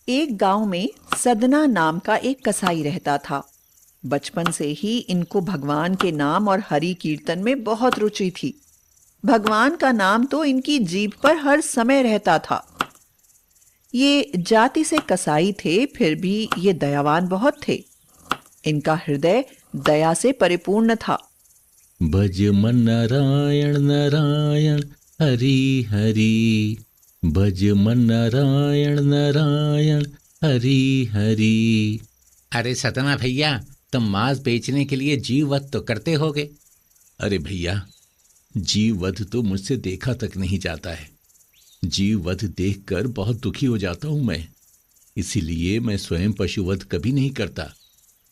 एक गांव में सदना नाम का एक कसाई रहता था। बचपन से ही इनको भगवान के नाम और हरि कीर्तन में बहुत रुचि थी। भगवान का नाम तो इनकी जीभ पर हर समय रहता था। ये जाति से कसाई थे, फिर भी ये दयावान बहुत थे। इनका हृदय दया से परिपूर्ण था। भज मन नारायण नारायण हरि हरि, भज मन नारायण नारायण हरि हरि। अरे सतना भैया, तुम मांस बेचने के लिए जीव वध तो करते होगे। अरे भैया, जीव वध तो मुझसे देखा तक नहीं जाता है। जीव वध देखकर बहुत दुखी हो जाता हूं मैं। इसीलिए मैं स्वयं पशुवध कभी नहीं करता।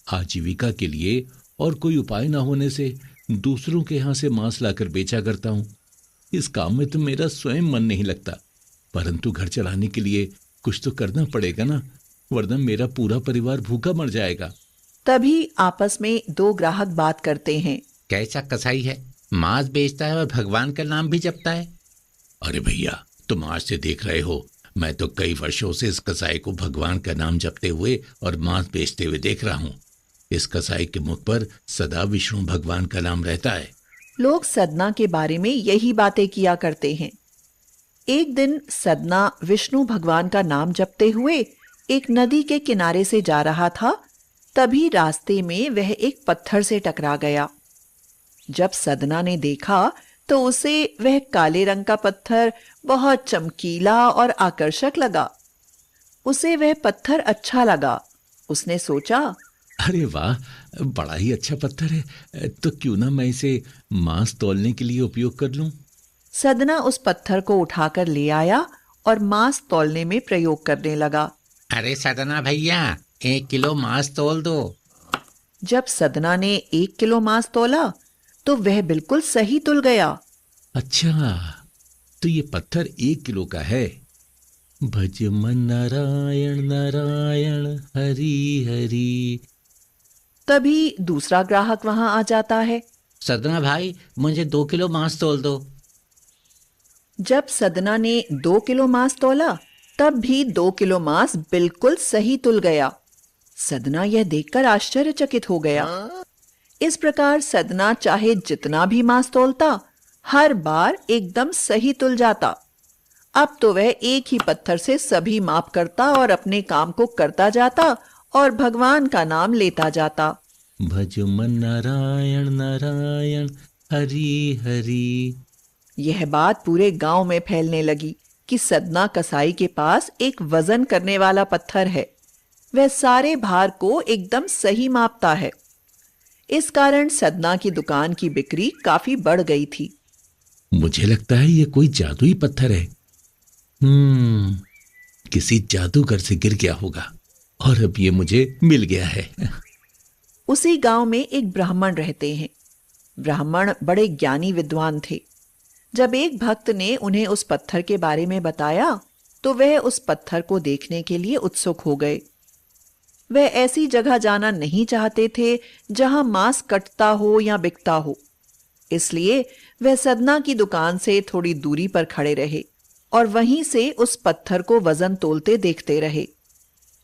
आजीविका के लिए और कोई उपाय ना होने से दूसरों के यहां से मांस लाकर बेचा करता हूं। इस काम में तो मेरा स्वयं मन नहीं लगता, परंतु घर चलाने के लिए कुछ तो करना पड़ेगा ना, वरना मेरा पूरा परिवार भूखा मर जाएगा। तभी आपस में दो ग्राहक बात करते हैं। कैसा कसाई है, मांस बेचता है और भगवान का नाम भी जपता है। अरे भैया, तुम आज से देख रहे हो, मैं तो कई वर्षों से इस कसाई को भगवान का नाम जपते हुए और मांस बेचते हुए देख रहा हूं। इस कसाई के मुख पर सदा विष्णु भगवान का नाम रहता है। लोग सदना के बारे में यही बातें किया करते हैं। एक दिन सदना विष्णु भगवान का नाम जपते हुए एक नदी के किनारे से जा रहा था। तभी रास्ते में वह एक पत्थर से टकरा गया। जब सदना ने देखा तो उसे वह काले रंग का पत्थर बहुत चमकीला और आकर्षक लगा। उसे वह पत्थर अच्छा लगा। उसने सोचा, अरे वाह, बड़ा ही अच्छा पत्थर है, तो क्यों ना मैं इसे मांस तौलने के लिए उपयोग कर लूं। सदना उस पत्थर को उठाकर ले आया और मांस तौलने में प्रयोग करने लगा। अरे सदना भैया, 1 किलो मांस तौल दो। जब सदना ने 1 किलो मांस तौला तो वह बिल्कुल सही तुल गया। अच्छा, तो ये पत्थर 1 किलो का है। भज मन नारायण नारायण हरि हरि। तभी दूसरा ग्राहक वहां आ जाता है। सदना भाई, मुझे 2 किलो मांस तौल दो। जब सदना ने 2 किलो मांस तौला तब भी 2 किलो मांस बिल्कुल सही तुल गया। सदना यह देखकर आश्चर्यचकित हो गया। इस प्रकार सदना चाहे जितना भी मांस तौलता, हर बार एकदम सही तुल जाता। अब तो वह एक ही पत्थर से सभी माप करता और अपने काम को करता जाता और भगवान का नाम लेता जाता। भज मन नारायण नारायण हरि हरि। यह बात पूरे गांव में फैलने लगी कि सदना कसाई के पास एक वजन करने वाला पत्थर है। वह सारे भार को एकदम सही मापता है। इस कारण सदना की दुकान की बिक्री काफी बढ़ गई थी। मुझे लगता है ये कोई जादुई पत्थर है। किसी जादूगर से गिर गया होगा और अब ये मुझे मिल गया है। उसी गांव में एक ब्राह्मण रहते हैं। ब्राह्मण बड़े ज्ञानी विद्वान थे। जब एक भक्त ने उन्हें उस पत्थर के बारे में बताया तो वह उस पत्थर को देखने के लिए उत्सुक हो गए। वह ऐसी जगह जाना नहीं चाहते थे जहां मांस कटता हो या बिकता हो। इसलिए वह सदना की दुकान से थोड़ी दूरी पर खड़े रहे और वहीं से उस पत्थर को वजन तोलते देखते रहे।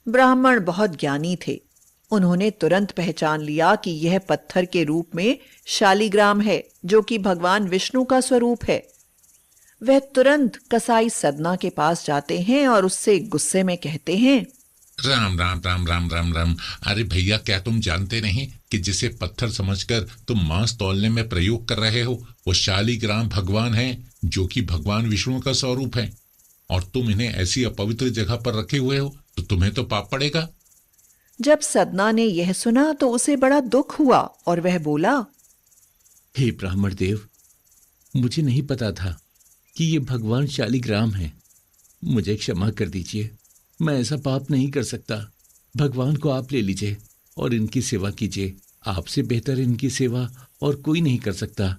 ब्राह्मण बहुत ज्ञानी थे। उन्होंने तुरंत पहचान लिया कि यह पत्थर के रूप में शालिग्राम है, जो कि भगवान विष्णु का स्वरूप है। वह तुरंत कसाई सदना के पास जाते हैं और उससे गुस्से में कहते हैं, राम राम राम राम राम राम। अरे भैया, क्या तुम जानते नहीं कि जिसे पत्थर समझकर तुम मांस तौलने में प्रयोग कर रहे हो वो शालिग्राम भगवान है, जो कि भगवान विष्णु का स्वरूप है। और तुम इन्हें ऐसी अपवित्र जगह पर रखे हुए हो तो तुम्हें तो पाप पड़ेगा। जब सदना ने यह सुना तो उसे बड़ा दुख हुआ और वह बोला, हे ब्राह्मण देव, मुझे नहीं पता था कि ये भगवान शालिग्राम है। मुझे क्षमा कर दीजिए, मैं ऐसा पाप नहीं कर सकता। भगवान को आप ले लीजिए और इनकी सेवा कीजिए। आपसे बेहतर इनकी सेवा और कोई नहीं कर सकता,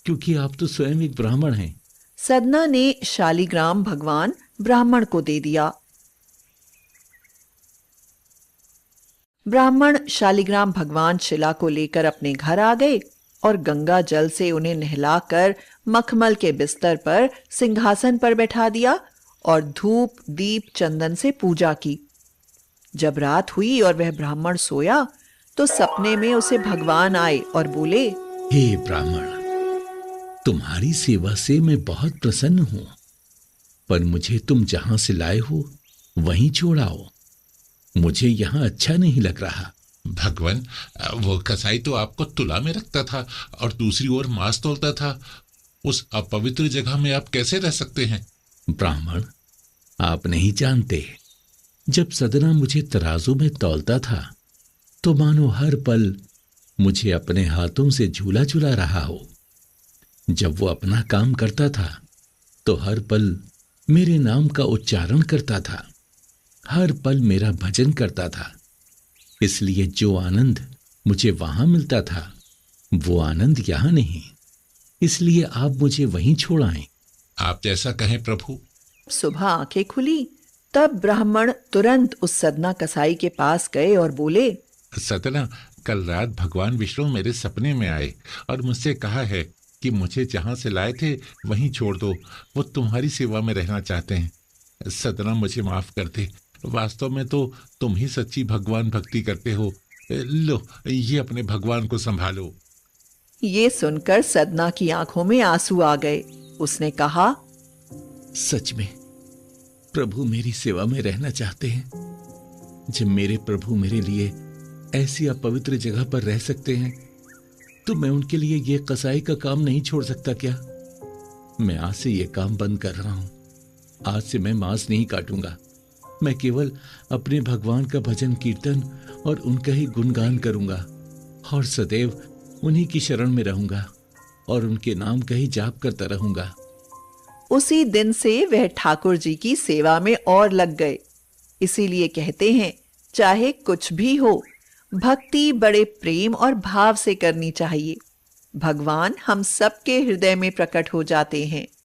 क्योंकि आप तो स्वयं एक ब्राह्मण हैं। सदना ने शालिग्राम भगवान ब्राह्मण को दे दिया। ब्राह्मण शालिग्राम भगवान शिला को लेकर अपने घर आ गए और गंगा जल से उन्हें नहलाकर मखमल के बिस्तर पर सिंहासन पर बैठा दिया और धूप दीप चंदन से पूजा की। जब रात हुई और वह ब्राह्मण सोया तो सपने में उसे भगवान आए और बोले, हे ब्राह्मण, तुम्हारी सेवा से मैं बहुत प्रसन्न हूं, पर मुझे तुम जहां से लाए हो वहीं छोड़ाओ। मुझे यहां अच्छा नहीं लग रहा। भगवान, वो कसाई तो आपको तुला में रखता था और दूसरी ओर मांस तौलता था। उस अपवित्र जगह में आप कैसे रह सकते हैं? ब्राह्मण, आप नहीं जानते, जब सदना मुझे तराजू में तौलता था तो मानो हर पल मुझे अपने हाथों से झूला झूला रहा हो। जब वो अपना काम करता था तो हर पल मेरे नाम का उच्चारण करता था, हर पल मेरा भजन करता था। इसलिए जो आनंद मुझे वहां मिलता था वो आनंद यहां नहीं। इसलिए आप मुझे वहीं छोड़ आए। आप जैसा कहें प्रभु। सुबह आंखें खुली तब ब्राह्मण तुरंत उस सदना कसाई के पास गए और बोले, सतना, कल रात भगवान विष्णु मेरे सपने में आए और मुझसे कहा है कि मुझे जहां से लाए थे वहीं छोड़ दो। वो तुम्हारी सेवा में रहना चाहते हैं। सतना, मुझे माफ कर दे। वास्तव में तो तुम ही सच्ची भगवान भक्ति करते हो। लो, ये अपने भगवान को संभालो। ये सुनकर सदना की आंखों में आंसू आ गए। उसने कहा, सच में प्रभु मेरी सेवा में रहना चाहते हैं। जब मेरे प्रभु मेरे लिए ऐसी अपवित्र जगह पर रह सकते हैं तो मैं उनके लिए ये कसाई का काम नहीं छोड़ सकता क्या? मैं आज से ये काम बंद कर रहा हूं। आज से मैं मांस नहीं काटूंगा। मैं केवल अपने भगवान का भजन कीर्तन और उनका ही गुणगान करूंगा और सदैव उन्हीं की शरण में रहूंगा और उनके नाम का ही जाप करता रहूंगा। उसी दिन से वह ठाकुर जी की सेवा में और लग गए। इसीलिए कहते हैं, चाहे कुछ भी हो, भक्ति बड़े प्रेम और भाव से करनी चाहिए। भगवान हम सबके हृदय में प्रकट हो जाते हैं।